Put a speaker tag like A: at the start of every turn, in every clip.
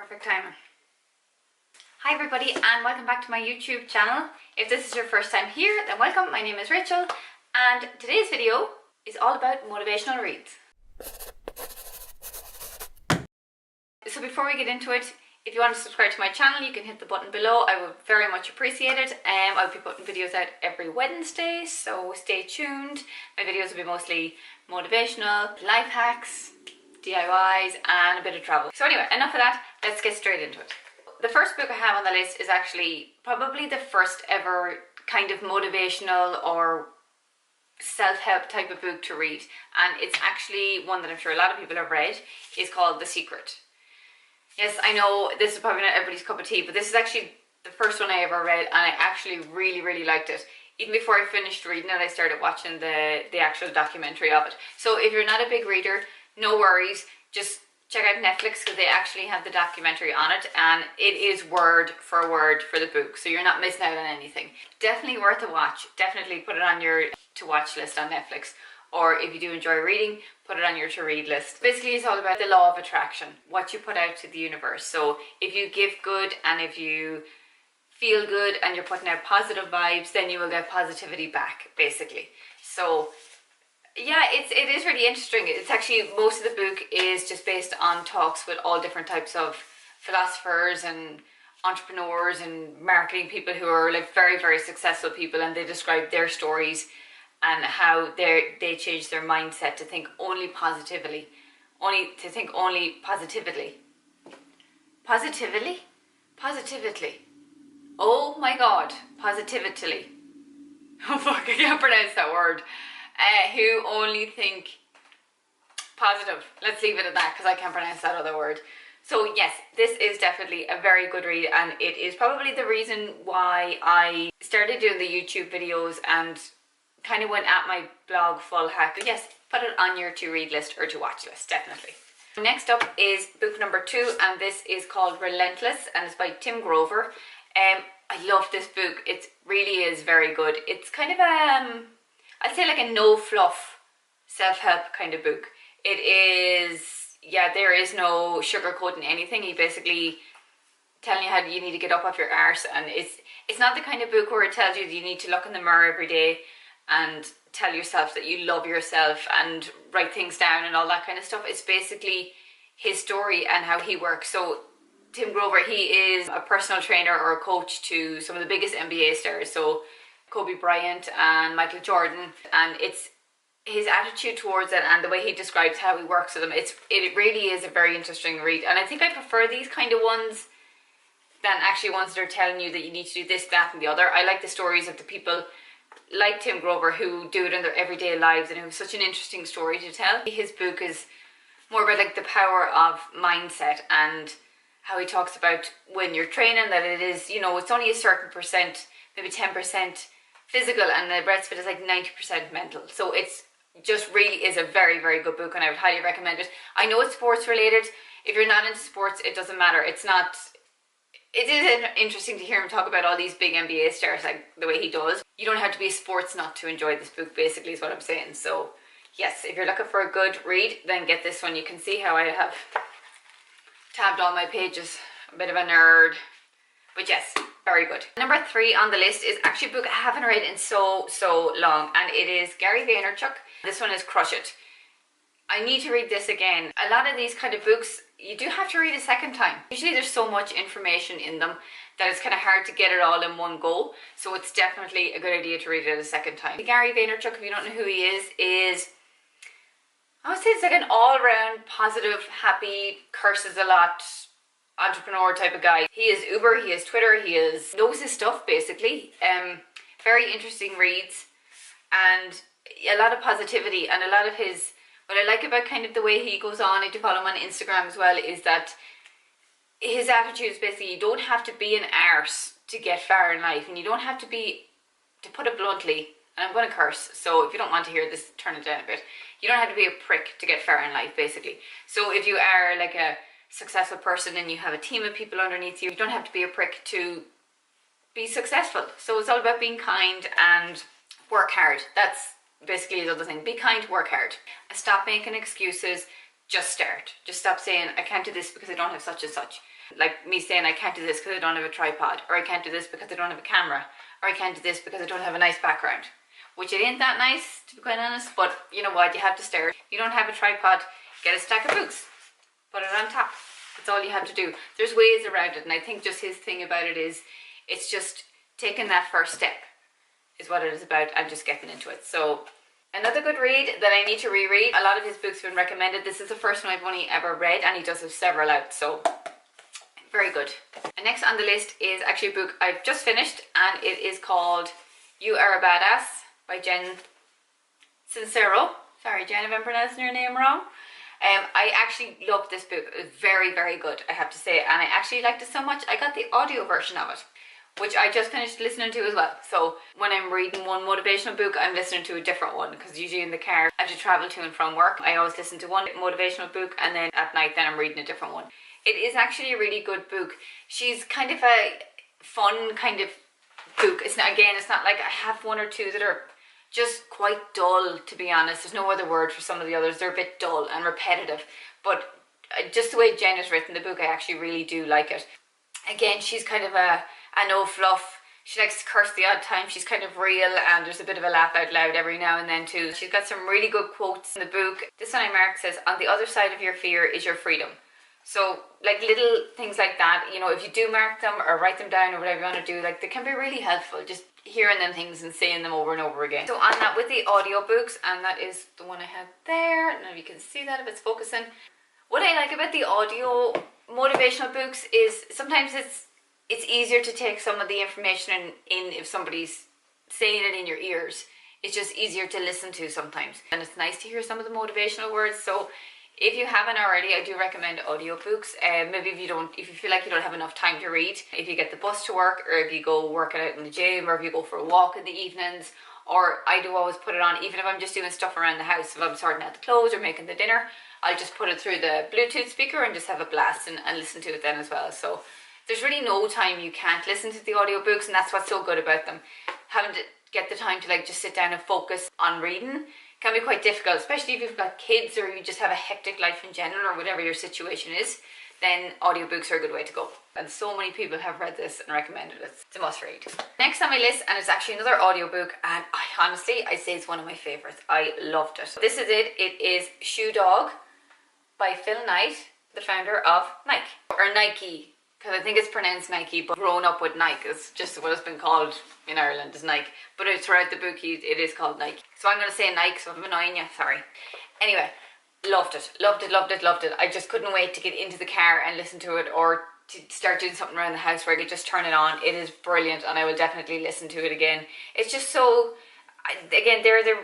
A: Perfect timing. Hi everybody and welcome back to my YouTube channel. If this is your first time here, then welcome. My name is Rachel and today's video is all about motivational reads. So before we get into it, if you want to subscribe to my channel, you can hit the button below. I would very much appreciate it. I'll be putting videos out every Wednesday, so stay tuned. My videos will be mostly motivational, life hacks, DIYs and a bit of travel. So anyway, enough of that, let's get straight into it. The first book I have on the list is actually probably the first ever kind of motivational or self-help type of book to read, and it's actually one that I'm sure a lot of people have read. It's called The Secret. Yes, I know this is probably not everybody's cup of tea, but this is actually the first one I ever read and I actually really liked it. Even before I finished reading it, I started watching the actual documentary of it. So if you're not a big reader, no worries, just check out Netflix because they actually have the documentary on it and it is word for word for the book, so you're not missing out on anything. Definitely worth a watch. Definitely put it on your to watch list on Netflix, or if you do enjoy reading, put it on your to read list. Basically it's all about the law of attraction, what you put out to the universe. So if you give good and if you feel good and you're putting out positive vibes, then you will get positivity back basically. So yeah, it is really interesting. It's actually, most of the book is just based on talks with all different types of philosophers and entrepreneurs and marketing people who are like very successful people, and they describe their stories and how they changed their mindset to think only positively. Positively. Oh my god, positively. Oh fuck, I can't pronounce that word. Who only think positive. Let's leave it at that because I can't pronounce that other word. So yes, this is definitely a very good read, and it is probably the reason why I started doing the YouTube videos and kind of went at my blog full hack. But yes, put it on your to read list or to watch list, definitely. Next up is book number 2, and this is called Relentless and it's by Tim Grover. I love this book. It really is very good. It's kind of I'd say like a no fluff self-help kind of book. It is, yeah, there is no sugarcoating anything. He basically telling you how you need to get up off your arse, and it's not the kind of book where it tells you that you need to look in the mirror every day and tell yourself that you love yourself and write things down and all that kind of stuff. It's basically his story and how he works. So Tim Grover, he is a personal trainer or a coach to some of the biggest NBA stars. So Kobe Bryant and Michael Jordan, and it's his attitude towards it and the way he describes how he works with them. It really is a very interesting read, and I think I prefer these kind of ones than actually ones that are telling you that you need to do this, that and the other. I like the stories of the people like Tim Grover who do it in their everyday lives and who have such an interesting story to tell. His book is more about like the power of mindset and how he talks about when you're training that it is, you know, it's only a certain percent, maybe 10% physical and the rest of it is like 90% mental. So it's just really is a very good book and I would highly recommend it. I know it's sports related. If you're not into sports, it doesn't matter. It is interesting to hear him talk about all these big NBA stars like the way he does. You don't have to be a sports nut to enjoy this book, basically is what I'm saying. So yes, if you're looking for a good read, then get this one. You can see how I have tabbed all my pages. A bit of a nerd. But yes, very good. Number 3 on the list is actually a book I haven't read in so long, and it is Gary Vaynerchuk. This one is Crush It. I need to read this again. A lot of these kind of books, you do have to read a second time. Usually there's so much information in them that it's kind of hard to get it all in one go. So it's definitely a good idea to read it a second time. Gary Vaynerchuk, if you don't know who he is I would say it's like an all-round positive, happy, curses a lot, entrepreneur type of guy. He is Uber, he is Twitter, knows his stuff basically. Very interesting reads and a lot of positivity, and a lot of his, what I like about kind of the way he goes on, I do follow him on Instagram as well, is that his attitude is basically you don't have to be an arse to get far in life, and you don't have to be, to put it bluntly, and I'm going to curse, so if you don't want to hear this, turn it down a bit. You don't have to be a prick to get far in life basically. So if you are like a successful person and you have a team of people underneath you, you don't have to be a prick to be successful. So it's all about being kind and work hard. That's basically the other thing. Be kind, work hard. Stop making excuses. Just start. Just stop saying, I can't do this because I don't have such and such. Like me saying, I can't do this because I don't have a tripod, or I can't do this because I don't have a camera, or I can't do this because I don't have a nice background. Which it ain't that nice, to be quite honest, but you know what, you have to start. If you don't have a tripod, get a stack of books, put it on top. That's all you have to do. There's ways around it, and I think just his thing about it is, it's just taking that first step is what it is about, and just getting into it. So another good read that I need to reread. A lot of his books have been recommended. This is the first one I've only ever read, and he does have several out, so very good. And next on the list is actually a book I've just finished, and it is called You Are a Badass by Jen Sincero. Sorry, Jen, if I'm pronouncing your name wrong. I actually loved this book. It was very, very good, I have to say, and I actually liked it so much I got the audio version of it, which I just finished listening to as well. So when I'm reading one motivational book, I'm listening to a different one, because usually in the car I have to travel to and from work. I always listen to one motivational book, and then at night then I'm reading a different one. It is actually a really good book. She's kind of a fun kind of book. It's not, again, it's not like I have one or two that are just quite dull, to be honest. There's no other word for some of the others. They're a bit dull and repetitive, but just the way Jen has written the book, I actually really do like it. Again, she's kind of a no fluff. She likes to curse the odd time. She's kind of real, and there's a bit of a laugh out loud every now and then too. She's got some really good quotes in the book. This one I marked says, on the other side of your fear is your freedom. So like little things like that, you know, if you do mark them or write them down or whatever you want to do, like they can be really helpful, just hearing them things and saying them over and over again. So on that with the audiobooks, and that is the one I have there, and you can see that if it's focusing. What I like about the audio motivational books is sometimes it's easier to take some of the information in if somebody's saying it in your ears. It's just easier to listen to sometimes, and it's nice to hear some of the motivational words. So if you haven't already, I do recommend audiobooks. Maybe if you feel like you don't have enough time to read, if you get the bus to work, or if you go working out in the gym, or if you go for a walk in the evenings, or I do always put it on, even if I'm just doing stuff around the house. If I'm sorting out the clothes or making the dinner, I'll just put it through the Bluetooth speaker and just have a blast and listen to it then as well. So there's really no time you can't listen to the audiobooks, and that's what's so good about them. Having to get the time to like just sit down and focus on reading can be quite difficult, especially if you've got kids or you just have a hectic life in general, or whatever your situation is. Then audiobooks are a good way to go, and so many people have read this and recommended it. It's a must read. Next on my list, and it's actually another audiobook, and I'd say it's one of my favorites. I loved it. This is it. It is Shoe Dog by Phil Knight, the founder of Nike, or Nike, because I think it's pronounced Nike, but grown up with Nike. It's just what it's been called in Ireland is Nike, but throughout the book it is called Nike. So I'm going to say Nike, so if I'm annoying you, sorry. Anyway, loved it. I just couldn't wait to get into the car and listen to it, or to start doing something around the house where I could just turn it on. It is brilliant, and I will definitely listen to it again. It's just so, again, they're the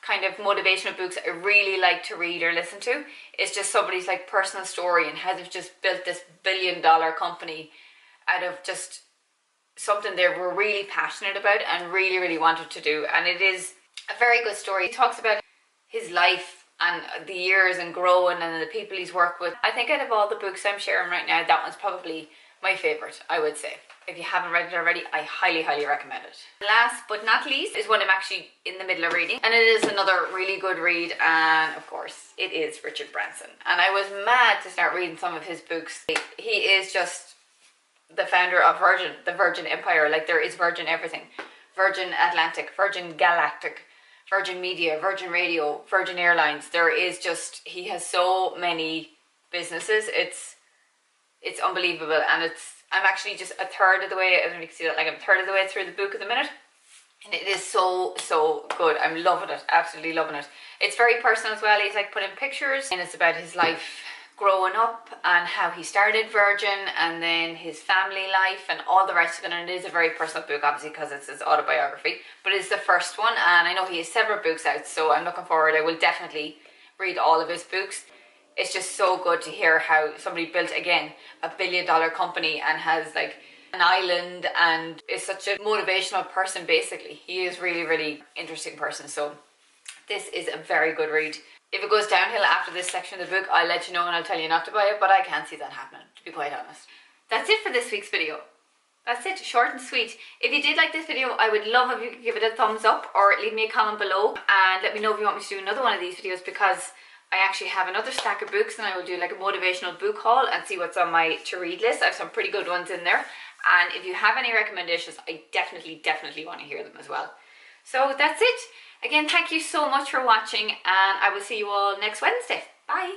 A: kind of motivational books I really like to read or listen to. It's just somebody's like personal story and how they've just built this billion-dollar company out of just something they were really passionate about and really, really wanted to do. And it is a very good story. He talks about his life and the years and growing and the people he's worked with. I think out of all the books I'm sharing right now, that one's probably my favourite, I would say. If you haven't read it already, I highly, highly recommend it. Last but not least is one I'm actually in the middle of reading, and it is another really good read, and of course it is Richard Branson. And I was mad to start reading some of his books. He is just the founder of Virgin, the Virgin Empire. Like, there is Virgin everything. Virgin Atlantic, Virgin Galactic, Virgin Media, Virgin Radio, Virgin Airlines. There is just, he has so many businesses. It's unbelievable, and I'm actually just a third of the way. I don't know if you can see that, like I'm a third of the way through the book at the minute, and it is so good. I'm loving it, absolutely loving it. It's very personal as well. He's like putting pictures, and it's about his life growing up and how he started Virgin, and then his family life and all the rest of it. And it is a very personal book, obviously, because it's his autobiography, but it's the first one, and I know he has several books out, so I'm looking forward. I will definitely read all of his books. It's just so good to hear how somebody built, again, a billion-dollar company and has like an island, and is such a motivational person. Basically, he is really, really interesting person. So this is a very good read. If it goes downhill after this section of the book, I'll let you know and I'll tell you not to buy it, but I can't see that happening, to be quite honest. That's it for this week's video. That's it, short and sweet. If you did like this video, I would love if you could give it a thumbs up or leave me a comment below and let me know if you want me to do another one of these videos, because I actually have another stack of books, and I will do like a motivational book haul and see what's on my to-read list. I have some pretty good ones in there. And if you have any recommendations, I definitely want to hear them as well. So that's it. Again, thank you so much for watching, and I will see you all next Wednesday. Bye.